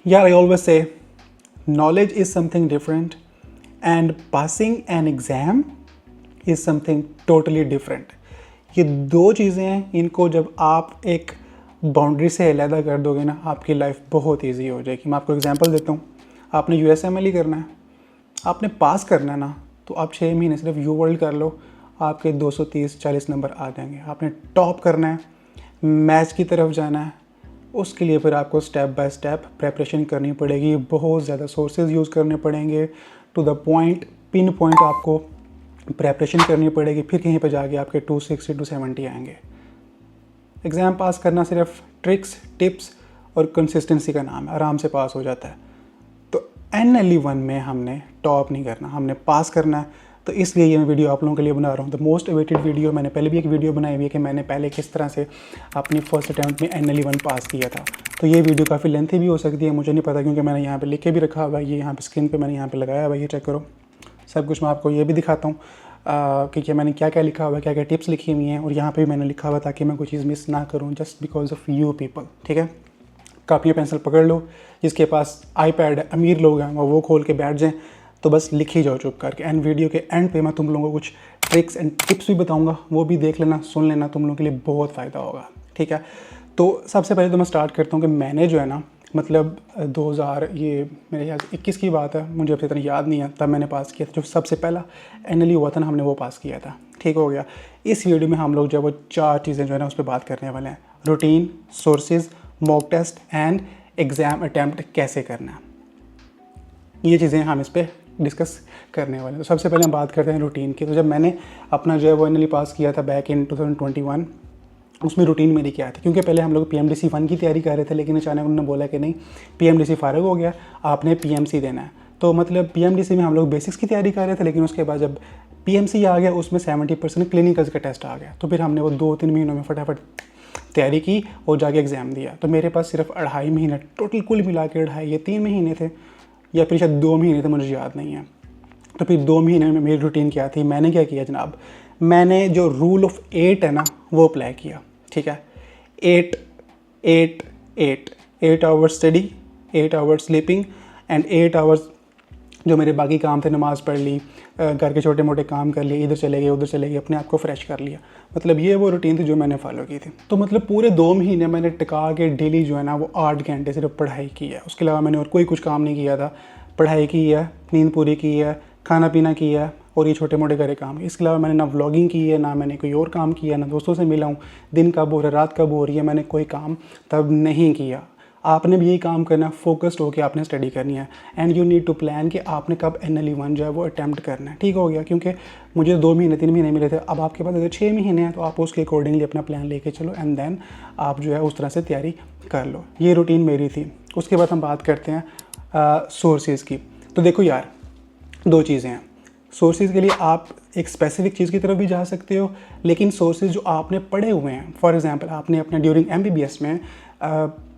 Yeah, I always say knowledge is something different and passing an exam is something totally different. ये दो चीज़ें हैं, इनको जब आप एक बाउंड्री से अलहदा कर दोगे ना, आपकी लाइफ बहुत इजी हो जाएगी। मैं आपको एग्जांपल देता हूँ। आपने USMLE करना है, आपने पास करना है ना, तो आप 6 महीने सिर्फ यू वर्ल्ड कर लो, आपके 230-40 नंबर आ जाएंगे। आपने टॉप करना है, मैच की तरफ जाना है, उसके लिए फिर आपको स्टेप बाय स्टेप प्रेपरेशन करनी पड़ेगी। बहुत ज़्यादा सोर्सेज यूज़ करने पड़ेंगे, to the point, pin point आपको प्रेपरेशन करनी पड़ेगी। फिर कहीं पर जाके आपके 260 to 70 आएंगे। एग्ज़ाम पास करना सिर्फ ट्रिक्स, टिप्स और कंसिस्टेंसी का नाम है, आराम से पास हो जाता है। तो NLE 1 में हमने टॉप नहीं करना, हमने पास करना है। तो इसलिए ये मैं वीडियो आप लोगों के लिए बना रहा हूँ, द मोस्ट अवेटेड वीडियो। मैंने पहले भी एक वीडियो बनाई हुई है कि मैंने पहले किस तरह से अपनी फर्स्ट अटैम्प्ट में NLE 1 पास किया था। तो ये वीडियो काफ़ी लेंथी भी हो सकती है, मुझे नहीं पता, क्योंकि मैंने यहाँ पे लिख के भी रखा हुआ है। ये यहाँ पे स्क्रीन पे मैंने यहाँ पे लगाया हुआ है, ये चेक करो। सब कुछ मैं आपको ये भी दिखाता हूँ कि मैंने क्या क्या लिखा हुआ है, क्या क्या टिप्स लिखी हुई हैं, और यहाँ पर भी मैंने लिखा हुआ ताकि मैं कोई चीज़ मिस ना करूँ, just because of you people. ठीक है, कापी पेंसिल पकड़ लो, जिसके पास iPad है, अमीर लोग हैं, वो खोल के बैठ जाएं, तो बस लिख ही जाओ चुप करके। एंड वीडियो के एंड पे मैं तुम लोगों को कुछ ट्रिक्स एंड टिप्स भी बताऊंगा, वो भी देख लेना, सुन लेना, तुम लोगों के लिए बहुत फ़ायदा होगा। ठीक है, तो सबसे पहले तो मैं स्टार्ट करता हूँ कि मैंने जो है ना, मतलब 2000 ये मेरे ख्याल से 21 की बात है, मुझे अब इतना याद नहीं है, तब मैंने पास किया था। जो सबसे पहला NLE हुआ था ना, हमने वो पास किया था। ठीक हो गया। इस वीडियो में हम लोग जो है वो 4 चीज़ें जो है ना उस पर बात करने वाले हैं: routine, sources, mock test and exam attempt कैसे करना है। ये चीज़ें हम इस पर डिस्कस करने वाले हैं। तो सबसे पहले हम बात करते हैं रूटीन की। तो जब मैंने अपना जो है वो NLE पास किया था बैक इन 2021, उसमें रूटीन मेरी क्या थी, क्योंकि पहले हम लोग PMDC 1 की तैयारी कर रहे थे, लेकिन अचानक उन्होंने बोला कि नहीं, PMDC फारग हो गया, आपने PMC देना है। तो मतलब PMDC में हम लोग बेसिक्स की तैयारी कर रहे थे, लेकिन उसके बाद जब PMC आ गया, उसमें 70% क्लिनिकल्स का टेस्ट आ गया। तो फिर हमने वो 2-3 महीनों में फटाफट तैयारी की और जाके एग्ज़ाम दिया। तो मेरे पास सिर्फ 2.5 महीने टोटल, कुल मिला के 2.5, ये 3 महीने थे, या फिर शायद 2 महीने थे, मुझे याद नहीं है। तो फिर 2 महीने में मेरी रूटीन क्या थी, मैंने क्या किया जनाब, मैंने जो रूल ऑफ 8 है ना, वो अप्लाई किया। ठीक है, 8 8 8 8 hours study, 8 hours sleeping and 8 hours जो मेरे बाकी काम थे, नमाज़ पढ़ ली, घर के छोटे मोटे काम कर लिए, इधर चले गए उधर चले गए, अपने आप को फ्रेश कर लिया। मतलब ये वो रूटीन थी जो मैंने फॉलो की थी। तो मतलब पूरे 2 महीने मैंने टिका के डेली जो है ना वो 8 घंटे सिर्फ पढ़ाई की है। उसके अलावा मैंने और कोई कुछ काम नहीं किया था। पढ़ाई की है, नींद पूरी की है, खाना पीना किया है, और ये छोटे मोटे घरे काम। इसके अलावा मैंने ना व्लॉगिंग की है, ना मैंने कोई और काम किया, ना दोस्तों से मिला हूँ। दिन कब हो रहा है, रात कब हो रही है, मैंने कोई काम तब नहीं किया। आपने भी यही काम करना है, फोकस्ड होकर आपने स्टडी करनी है। And you need to plan कि आपने कब NLE 1 जो है वो अटैम्प्ट करना है। ठीक हो गया, क्योंकि मुझे 2 महीने 3 महीने मिले थे। अब आपके पास अगर 6 महीने हैं, तो आप उसके अकॉर्डिंगली अपना प्लान लेके चलो, एंड देन आप जो है उस तरह से तैयारी कर लो। ये रूटीन मेरी थी। उसके बाद हम बात करते हैं सोर्सेज़ की। तो देखो यार, 2 चीज़ें हैं। सोर्सेज़ के लिए आप एक स्पेसिफिक चीज़ की तरफ भी जा सकते हो, लेकिन सोर्सेज जो आपने पढ़े हुए हैं, फॉर एग्जांपल आपने अपने ड्यूरिंग MBBS में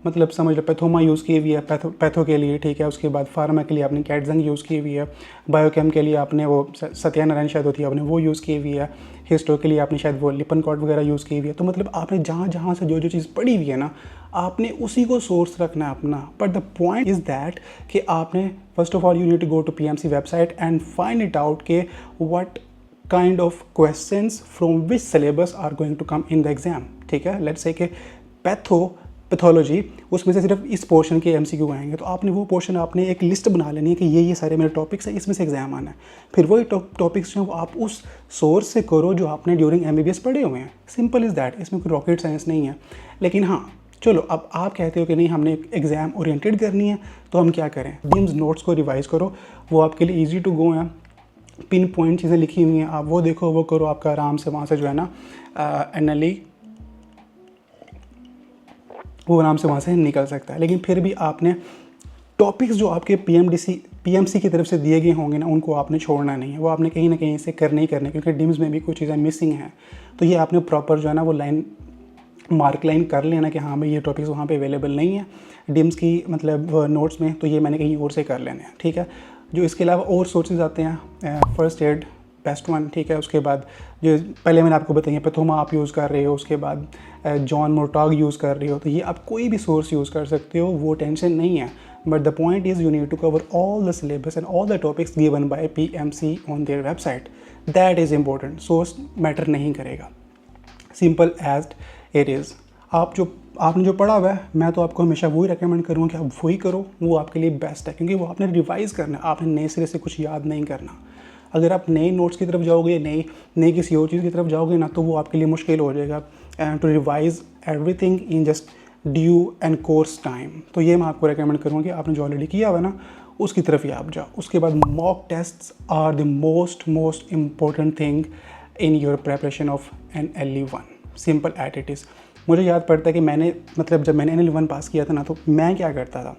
मतलब समझ लो पैथोमा यूज़ की हुई है, पैथो के लिए। ठीक है, उसके बाद फार्मा के लिए आपने कैटजंग यूज़ की हुई है, बायोकेम के लिए आपने वो सत्यानारायण शायद होती है, आपने वो यूज़ की हुई है, हिस्टो के लिए आपने शायद वो लिपनकॉट वगैरह यूज़ की हुई है। तो मतलब आपने जहाँ जहाँ से जो जो चीज़ पढ़ी हुई है ना, आपने उसी को सोर्स रखना है अपना। But the point is that कि आपने first of all you need to go to PMC website and find it out के what kind of questions from which syllabus are going to come in the exam. ठीक है, let's say कि pathology, उसमें से सिर्फ इस portion के MCQ आएंगे, तो आपने वो पोर्शन, आपने एक लिस्ट बना लेनी है कि ये सारे मेरे टॉपिक्स हैं, इसमें से एग्जाम आना है। फिर वही टॉपिक्स जो आप उस सोर्स से करो जो आपने ड्यूरिंग MBBS पढ़े हुए हैं। सिंपल इज़ दैट, इसमें कोई रॉकेट साइंस नहीं है। लेकिन हाँ चलो, अब आप कहते हो कि नहीं हमने एग्ज़ाम ओरिएंटेड करनी है, तो हम क्या करें, DIMS नोट्स को रिवाइज़ करो, वो आपके लिए ईजी टू गो है। पिन पॉइंट चीज़ें लिखी हुई हैं, आप वो देखो, वो करो, आपका आराम से वहाँ से जो है ना NLE वो आराम से वहाँ से निकल सकता है। लेकिन फिर भी आपने टॉपिक्स जो आपके PMC की तरफ से दिए गए होंगे ना, उनको आपने छोड़ना नहीं है, वो आपने कहीं ना कहीं से करने ही करने, क्योंकि DIMS में भी कुछ चीज़ें मिसिंग हैं। तो ये आपने प्रॉपर जो है ना वो मार्क लाइन कर लेना कि हाँ भाई ये टॉपिक्स वहाँ पे अवेलेबल नहीं है DIMS की मतलब नोट्स में, तो ये मैंने कहीं और से कर लेने हैं। ठीक है, जो इसके अलावा और सोर्सेज आते हैं, फर्स्ट एड बेस्ट वन। ठीक है, उसके बाद जो पहले मैंने आपको बताइए पैथोमा आप यूज़ कर रहे हो, उसके बाद जॉन मोर्टॉग यूज़ कर रहे हो, तो ये आप कोई भी सोर्स यूज़ कर सकते हो, वो टेंशन नहीं है। But the point is you need to cover all the syllabus and all the topics given by PMC on their website. That is important. Source matter नहीं करेगा. Simple as it is. आपने जो पढ़ा हुआ है, मैं तो आपको हमेशा वही रेकमेंड करूँगा कि आप वही करो, वो आपके लिए बेस्ट है, क्योंकि वो आपने रिवाइज़ करना है, आपने नए सिरे से कुछ याद नहीं करना. अगर आप नए नोट्स की तरफ जाओगे, नई किसी और चीज़ की तरफ जाओगे ना, तो वो आपके लिए मुश्किल हो जाएगा. And to revise everything in just due and course time. तो ये मैं आपको रेकमेंड करूँगा कि आपने जो ऑलरेडी किया हुआ है ना, उसकी तरफ ही आप जाओ. उसके बाद mock tests are the most important thing in your preparation of an LE1. Simple at it is. मुझे याद पड़ता है कि मैंने जब मैंने LE1 पास किया था ना, तो मैं क्या करता था,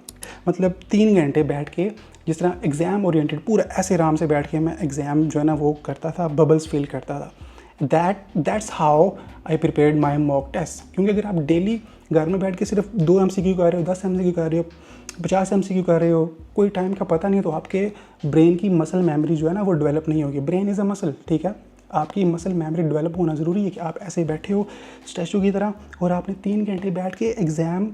3 घंटे बैठ के जिस तरह एग्ज़ाम ओरिएंटेड पूरा ऐसे आराम से बैठ के मैं एग्ज़ाम जो है ना वो करता था, बबल्स फील करता था. That's how I prepared my mock test. क्योंकि अगर आप डेली घर में बैठ के सिर्फ 2 MCQ कर रहे हो, 10 MCQ कर रहे हो, 50 MCQ कर रहे हो, कोई टाइम का पता नहीं है, तो आपके ब्रेन की मसल मेमोरी जो है ना वो डेवलप नहीं होगी. ब्रेन इज़ अ मसल, ठीक है. आपकी मसल मेमोरी डेवलप होना ज़रूरी है कि आप ऐसे बैठे हो स्टैचू की तरह और आपने 3 घंटे बैठ के एग्ज़ाम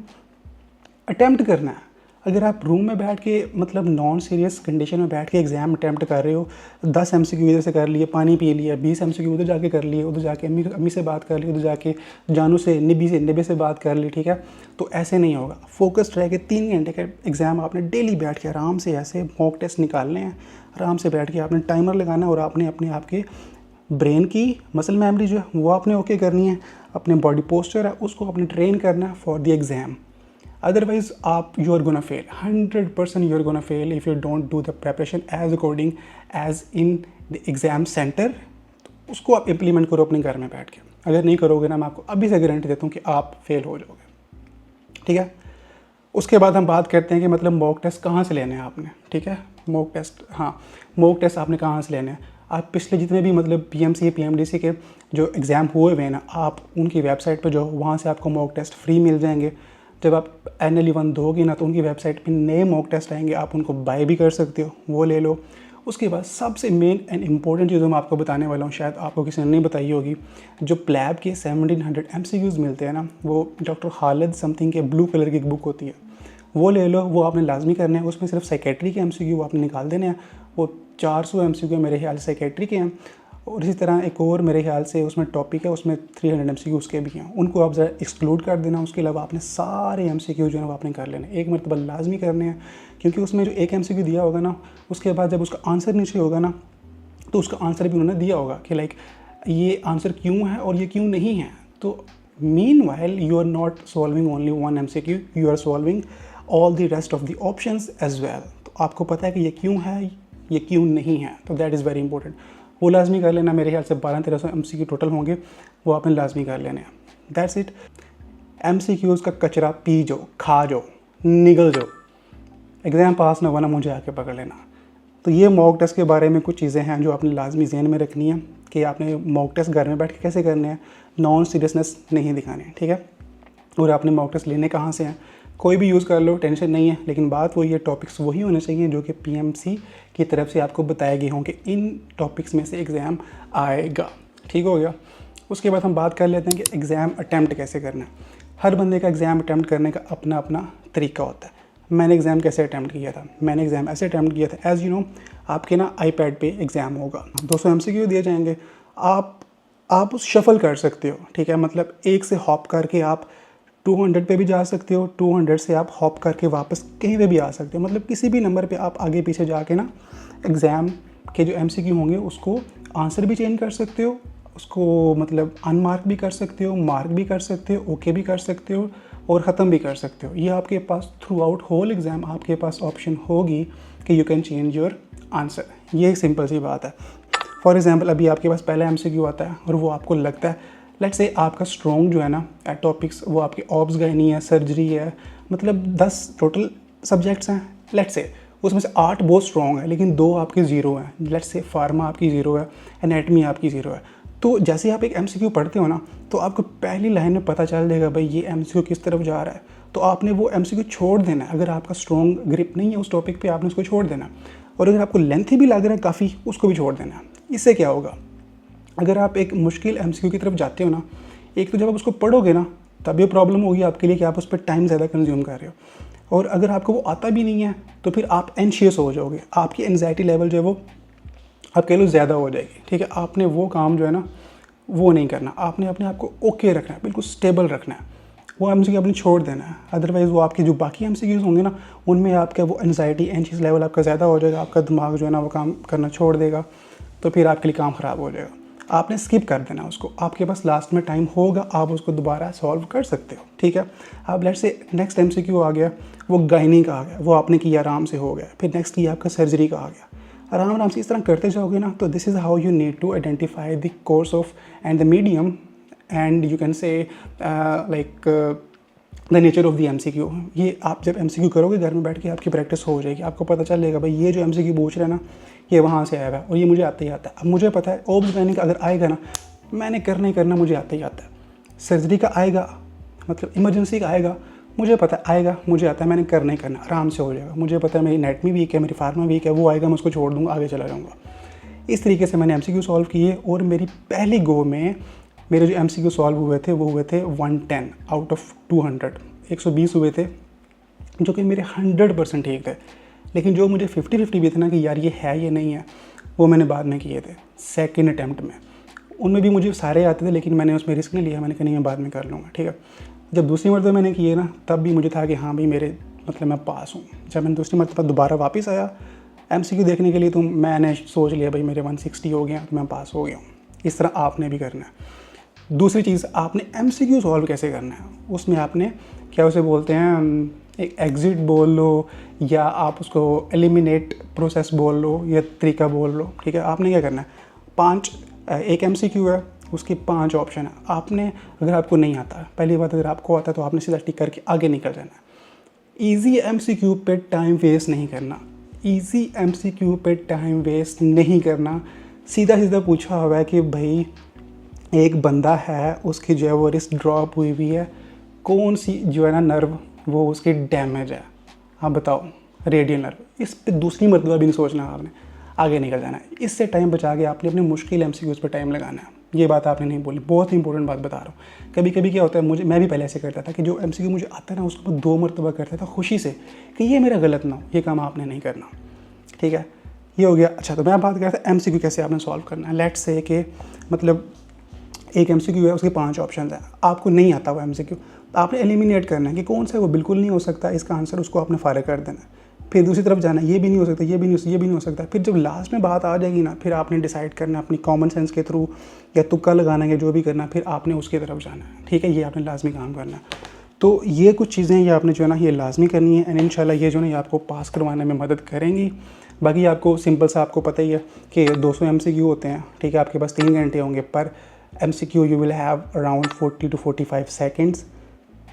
अटैम्प्ट करना है. अगर आप रूम में बैठ के नॉन सीरियस कंडीशन में बैठ के एग्ज़ाम अटैम्प्ट कर रहे हो, 10 MCQ इधर से कर लिए, पानी पी लिया, 20 MCQ उधर जाके कर लिए, उधर जाके अम्मी से बात कर ली, उधर जाके जानू से निबी से बात कर ली, ठीक है. तो ऐसे नहीं होगा. फोकस्ड रह के 3 घंटे का एग्ज़ाम आपने डेली बैठ के आराम से ऐसे मॉक टेस्ट निकालने हैं. आराम से बैठ के आपने टाइमर लगाना है और आपने अपने आपके ब्रेन की मसल मेमोरी जो है वो आपने ओके करनी है. अपने बॉडी पोस्चर है उसको आपने ट्रेन करना है for the exam. Otherwise, you are gonna fail. 100% you are gonna fail if you don't do the preparation as according as in the exam center. तो उसको आप इम्प्लीमेंट करो अपने घर में बैठ के. अगर नहीं करोगे ना, मैं आपको अभी से गारंटी देता हूँ कि आप फेल हो जाओगे, ठीक है. उसके बाद हम बात करते हैं कि मॉक टेस्ट कहाँ से लेने हैं आपने, ठीक है. मॉक टेस्ट आपने कहाँ से लेने हैं. आप पिछले जितने भी PMC PMDC के जो एग्ज़ाम हुए हुए हैं ना, आप उनकी वेबसाइट पर जाओ, वहाँ से आपको मॉक टेस्ट फ्री मिल जाएंगे. जब आप LE1 दोगे ना, तो उनकी वेबसाइट पे नए मॉक टेस्ट आएंगे, आप उनको बाय भी कर सकते हो, वो ले लो. उसके बाद सबसे मेन एंड इम्पॉर्टेंट चीज़ मैं आपको बताने वाला हूँ, शायद आपको किसी ने नहीं बताई होगी. जो प्लैब के 1700 MCQs मिलते हैं ना, वो डॉक्टर खालिद समथिंग के ब्लू कलर की एक बुक होती है, वो ले लो. वो आपने लाजमी करना है. उसमें सिर्फ साइकेट्री के MCQ आपने निकाल देने हैं. वो 400 MCQ मेरे ख्याल से साइकेट्री के हैं, और इसी तरह एक और मेरे ख्याल से उसमें टॉपिक है, उसमें 300 MCQ उसके भी हैं. उनको आप ज़रा एक्सक्लूड कर देना. उसके अलावा आपने सारे MCQ जो है वो आपने कर लेने, एक मरतबा लाजमी करने हैं. क्योंकि उसमें जो एक MCQ दिया होगा ना, उसके बाद जब उसका आंसर नीचे होगा ना, तो उसका आंसर भी उन्होंने दिया होगा कि ये आंसर क्यों है और ये क्यों नहीं है. तो meanwhile you are not solving only 1 MCQ, you are solving all the rest of the options as well. तो आपको पता है कि ये क्यों है, ये क्यों नहीं है. तो दैट इज़ वेरी इंपॉर्टेंट. वो लाजमी कर लेना. मेरे ख्याल से 1200-1300 MCQ टोटल होंगे, वो आपने लाजमी कर लेने हैं. That's it. MCQs का कचरा पी जाओ, खा जाओ, निगल जाओ. एग्ज़ाम पास ना हुआ ना, मुझे आके पकड़ लेना. तो ये मॉक टेस्ट के बारे में कुछ चीज़ें हैं जो आपने लाजमी ज़हन में रखनी है कि आपने मॉक टेस्ट घर में बैठ के कैसे करने हैं. नॉन सीरियसनेस नहीं दिखाने हैं, ठीक है. और आपने मॉक टेस्ट लेने कहाँ से हैं, कोई भी यूज़ कर लो, टेंशन नहीं है. लेकिन बात वही है, टॉपिक्स वही होने चाहिए जो कि PMC की तरफ से आपको बताए गए हों कि इन टॉपिक्स में से एग्ज़ाम आएगा. ठीक हो गया. उसके बाद हम बात कर लेते हैं कि एग्ज़ाम अटैम्प्ट कैसे करना है. हर बंदे का एग्ज़ाम अटैम्प्ट करने का अपना अपना तरीका होता है. मैंने एग्ज़ाम कैसे अटैम्प्ट किया था, मैंने एग्ज़ाम ऐसे अटैम्प्ट किया था. एज़ यू नो, आपके ना iPad पे एग्ज़ाम होगा, 200 MCQ दिए जाएंगे. आप उस शफल कर सकते हो, ठीक है. एक से हॉप करके आप 200 पे भी जा सकते हो, 200 से आप हॉप करके वापस कहीं पे भी आ सकते हो. किसी भी नंबर पे आप आगे पीछे जाके ना एग्ज़ाम के जो MCQ होंगे उसको आंसर भी चेंज कर सकते हो, उसको अनमार्क भी कर सकते हो, मार्क भी कर सकते हो, ओके भी कर सकते हो और ख़त्म भी कर सकते हो. ये आपके पास थ्रू आउट होल एग्ज़ाम आपके पास ऑप्शन होगी कि you can change your answer. ये एक सिंपल सी बात है. फॉर एग्ज़ाम्पल, अभी आपके पास पहला MCQ आता है और वो आपको लगता है, लेट्स से आपका स्ट्रॉन्ग जो है ना टॉपिक्स, वो आपके ऑब्स गायनी है, सर्जरी है, 10 टोटल सब्जेक्ट्स हैं. लेट्स से उसमें से 8 बहुत स्ट्रॉन्ग है लेकिन 2 आपके ज़ीरो हैं. लेट्स से फार्मा आपकी ज़ीरो है, एनाटमी आपकी ज़ीरो है. तो जैसे आप एक MCQ पढ़ते हो ना, तो आपको पहली लाइन में पता चल जाएगा भाई ये MCQ किस तरफ जा रहा है. तो आपने वो MCQ छोड़ देना है. अगर आपका स्ट्रॉन्ग ग्रिप नहीं है उस टॉपिक पे, आपने उसको छोड़ देना. और अगर आपको लेंथी भी लग रहा है काफ़ी, उसको भी छोड़ देना. इससे क्या होगा, अगर आप एक मुश्किल MCQ की तरफ जाते हो ना, एक तो जब आप उसको पढ़ोगे ना, तब ये प्रॉब्लम होगी आपके लिए कि आप उस पर टाइम ज़्यादा कंज्यूम कर रहे हो. और अगर आपको वो आता भी नहीं है तो फिर आप एंशियस हो जाओगे, आपकी एनजाइटी लेवल जो है वो आप कह लो ज़्यादा हो जाएगी। ठीक है, आपने वो काम जो है ना वो नहीं करना, आपने अपने आप को ओके रखना है, बिल्कुल स्टेबल रखना है। वो एमसीक्यू आपने छोड़ देना है, अदरवाइज़ वो आपके जो बाकी एमसीक्यूज़ होंगे ना उनमें आपका वो एनजाइटी एंशियस लेवल आपका ज़्यादा हो जाएगा, आपका दिमाग जो है ना वो काम करना छोड़ देगा, तो फिर आपके लिए काम ख़राब हो जाएगा। आपने स्किप कर देना उसको, आपके पास लास्ट में टाइम होगा, आप उसको दोबारा सॉल्व कर सकते हो। ठीक है, अब लेट्स से नेक्स्ट एमसीक्यू आ गया, वो गायनी का आ गया, वो आपने किया आराम से हो गया। फिर नेक्स्ट किया आपका सर्जरी का आ गया, आराम आराम से इस तरह करते जाओगे ना, तो this is how you need to identify the course of and the medium and you can say like the nature of the MCQ. ये आप जब एमसीक्यू करोगे घर में बैठ के आपकी प्रैक्टिस हो जाएगी, आपको पता चलेगा भाई ये जो एमसीक्यू पूछ रहा है ना ये वहाँ से आया हुआ है और ये मुझे आता ही आता है। अब मुझे पता है ओब्स गायनी का अगर आएगा ना मैंने करना ही करना, मुझे आता ही आता है। सर्जरी का आएगा मतलब इमरजेंसी का आएगा, मुझे पता है आएगा, मुझे आता है, मैंने करना ही करना, आराम से हो जाएगा। मुझे पता है मेरी एनाटमी वीक है, मेरी फार्मा वीक है, वो आएगा मैं उसको छोड़ दूँगा, आगे चला जाऊँगा। इस तरीके से मैंने एमसीक्यू सॉल्व किए और मेरी पहली गो में मेरे जो एमसीक्यू सॉल्व हुए थे वो हुए थे 110 आउट ऑफ 200, 120 हुए थे जो कि मेरे 100% ठीक थे। लेकिन जो मुझे 50-50 भी थे ना कि यार ये है ये नहीं है, वो मैंने बाद में किए थे सेकंड अटैम्प्ट में। उनमें भी मुझे सारे आते थे लेकिन मैंने उसमें रिस्क नहीं लिया, मैंने कहा नहीं मैं बाद में कर लूँगा। ठीक है, जब दूसरी मरतबा मैंने किए ना तब भी मुझे था कि हाँ भाई मेरे मतलब मैं पास हूँ। जब मैंने दूसरी मरतबा दोबारा वापस आया एमसीक्यू देखने के लिए तो मैंने सोच लिया भाई मेरे 160 हो गया तो मैं पास हो गया हूँ। इस तरह आपने भी करना है। दूसरी चीज़ आपने एमसीक्यू सॉल्व कैसे करना है, उसमें आपने क्या उसे बोलते हैं एक एग्जिट बोल लो या आप उसको एलिमिनेट प्रोसेस बोल लो या तरीका बोल लो। ठीक है, आपने क्या करना है एक एमसीक्यू है उसकी 5 ऑप्शन है। आपने अगर आपको नहीं आता, पहली बात अगर आपको आता है तो आपने सीधा टिक करके आगे निकल जाना है। ईजी एमसीक्यू पे टाइम वेस्ट नहीं करना, ईजी एमसीक्यू पे टाइम वेस्ट नहीं करना। सीधा सीधा पूछा हुआ है कि भाई एक बंदा है उसकी जो है वो रिस्ट ड्रॉप हुई हुई है, कौन सी जो है ना नर्व वो उसकी डैमेज है, आप बताओ रेडियल नर्व। इस पे दूसरी मरतबा भी नहीं सोचना, आपने आगे निकल जाना है। इससे टाइम बचा के आपने अपने मुश्किल एमसीक्यूज़ पर टाइम लगाना है। ये बात आपने नहीं बोली, बहुत ही इंपॉर्टेंट बात बता रहा हूँ। कभी कभी क्या होता है, मैं भी पहले ऐसे करता था कि जो एमसीक्यू मुझे आता है ना उसको मैं 2 मरतबा करता था खुशी से कि ये मेरा गलत ना हो, ये काम आपने नहीं करना। ठीक है, ये हो गया। अच्छा, तो मैं बात करता था एमसीक्यू कैसे आपने सॉल्व करना है। लेट्स से कि मतलब एक एमसीक्यू है उसके 5 ऑप्शन हैं, आपको नहीं आता वो एमसीक्यू, तो आपने एलिमिनेट करना है कि कौन सा है वो बिल्कुल नहीं हो सकता, इसका आंसर उसको आपने फारिग कर देना है। फिर दूसरी तरफ जाना है, ये भी नहीं हो सकता, ये भी नहीं हो सकता। फिर जब लास्ट में बात आ जाएगी ना फिर आपने डिसाइड करना है अपनी कॉमन सेंस के थ्रू या तुक्का लगाना है, जो भी करना फिर आपने उसकी तरफ जाना है। ठीक है, ये आपने लाजमी काम करना है। तो ये कुछ चीज़ें ये आपने जो है ना ये लाजमी करनी है एंड इंशाल्लाह ये जो है ना आपको पास करवाने में मदद करेंगी। बाकी आपको सिंपल सा आपको पता ही है कि 200 एमसीक्यू होते हैं। ठीक है, आपके पास 3 घंटे होंगे पर MCQ, you will have around 40 to 45 seconds.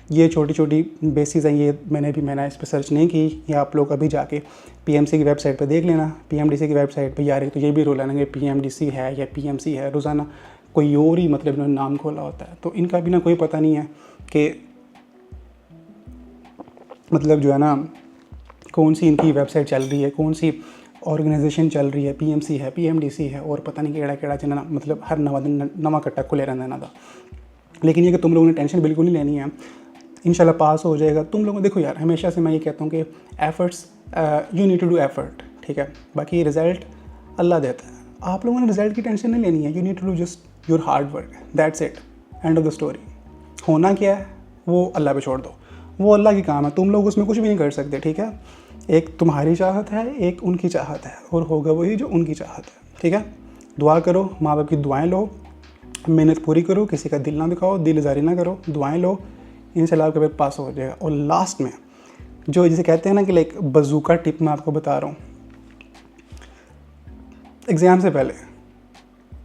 ये छोटी छोटी बेसिस हैं, ये मैंने इस पर सर्च नहीं की, ये आप लोग अभी जाके पीएमसी की वेबसाइट पे देख लेना। पीएमडीसी की वेबसाइट पे यार तो ये भी रोल है ना कि पीएमडीसी है या पीएमसी है, रोज़ाना कोई और ही मतलब इन्होंने नाम खोला होता है, तो इनका भी ना कोई पता नहीं है कि मतलब जो है ना कौन सी इनकी वेबसाइट चल रही है, कौन सी ऑर्गेनाइजेशन चल रही है, पीएमसी है, पीएमडीसी है और पता नहीं केड़ा जिन्ना मतलब हर नवा दिन नवा कट्टा खुले रहना इन्हों का। लेकिन ये कि तुम लोगों ने टेंशन बिल्कुल नहीं लेनी है, इंशाल्लाह पास हो जाएगा। तुम लोगों देखो यार हमेशा से मैं ये कहता हूँ कि efforts, you need to do effort. ठीक है, बाकी रिज़ल्ट अल्लाह देता है, आप लोगों ने रिज़ल्ट की टेंशन नहीं लेनी है। You need to do just your hard work, that's it, end of the story. होना क्या है वो अल्लाह पे छोड़ दो, वो अल्लाह की काम है, तुम लोग उसमें कुछ भी नहीं कर सकते। ठीक है, एक तुम्हारी चाहत है, एक उनकी चाहत है और होगा वही जो उनकी चाहत है। ठीक है, दुआ करो, माँ बाप की दुआएं लो, मेहनत पूरी करो, किसी का दिल ना दिखाओ, दिल इज़ारी ना करो, दुआएं लो, इंशाल्लाह आपके पेपर पास हो जाएगा। और लास्ट में जो जिसे कहते हैं ना कि लाइक बजूका टिप मैं आपको बता रहा हूँ, एग्ज़ाम से पहले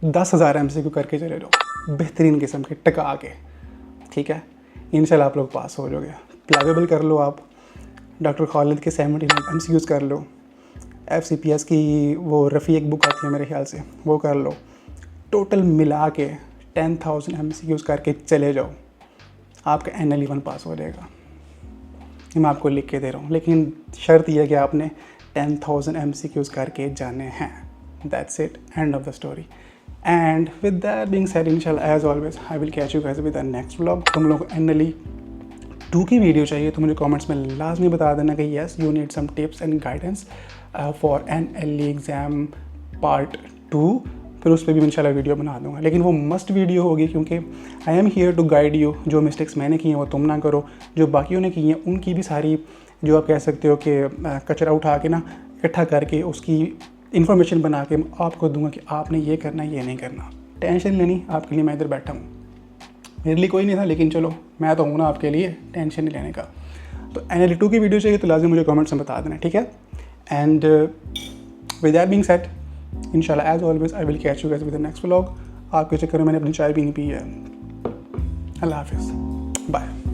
10,000 एमसीक्यू करके चले जाओ बेहतरीन किस्म के टका के। ठीक है, इंशाल्लाह आप लोग पास हो जाओगे। प्लेवेबल कर लो आप, डॉक्टर खालिद के 78 एमसीक्यूज़ कर लो, FCPS की वो रफ़ी एक बुक आती है मेरे ख्याल से वो कर लो, टोटल मिला के 10,000 एमसीक्यूज़ करके चले जाओ, आपका NL1 पास हो जाएगा। ये मैं आपको लिख के दे रहा हूँ, लेकिन शर्त यह है कि आपने 10,000 एमसीक्यूज़ करके जाने हैं। That's it, end of the story. And with that being said, इंशाल्लाह as always I will catch you guys with the next vlog. तुम लोग NLE 2 की वीडियो चाहिए तो मुझे कमेंट्स में लाजमी बता देना कि yes you need some tips and guidance for NLE exam part 2, फिर उस पर भी इंशाल्लाह वीडियो बना दूंगा। लेकिन वो मस्ट वीडियो होगी क्योंकि I am here to guide you. जो मिस्टेक्स मैंने की हैं वो तुम ना करो, जो बाकियों ने की हैं उनकी भी सारी जो आप कह सकते हो कि कचरा उठा के ना इकट्ठा करके उसकी इन्फॉर्मेशन बना के आपको दूंगा कि आपने ये करना ये नहीं करना। टेंशन लेनी आपके लिए मैं इधर बैठा हूँ, मेरे लिए कोई नहीं था, लेकिन चलो मैं तो हूँ ना आपके लिए, टेंशन नहीं लेने का। तो NLE 2 की वीडियो चाहिए तो लाजिम मुझे कमेंट्स में बता देना, ठीक है। And with that being said, इंशाल्लाह as always I will catch you guys with the next vlog. आपके चक्कर में मैंने अपनी चाय भी नहीं पी है। अल्लाह हाफिज़, बाय।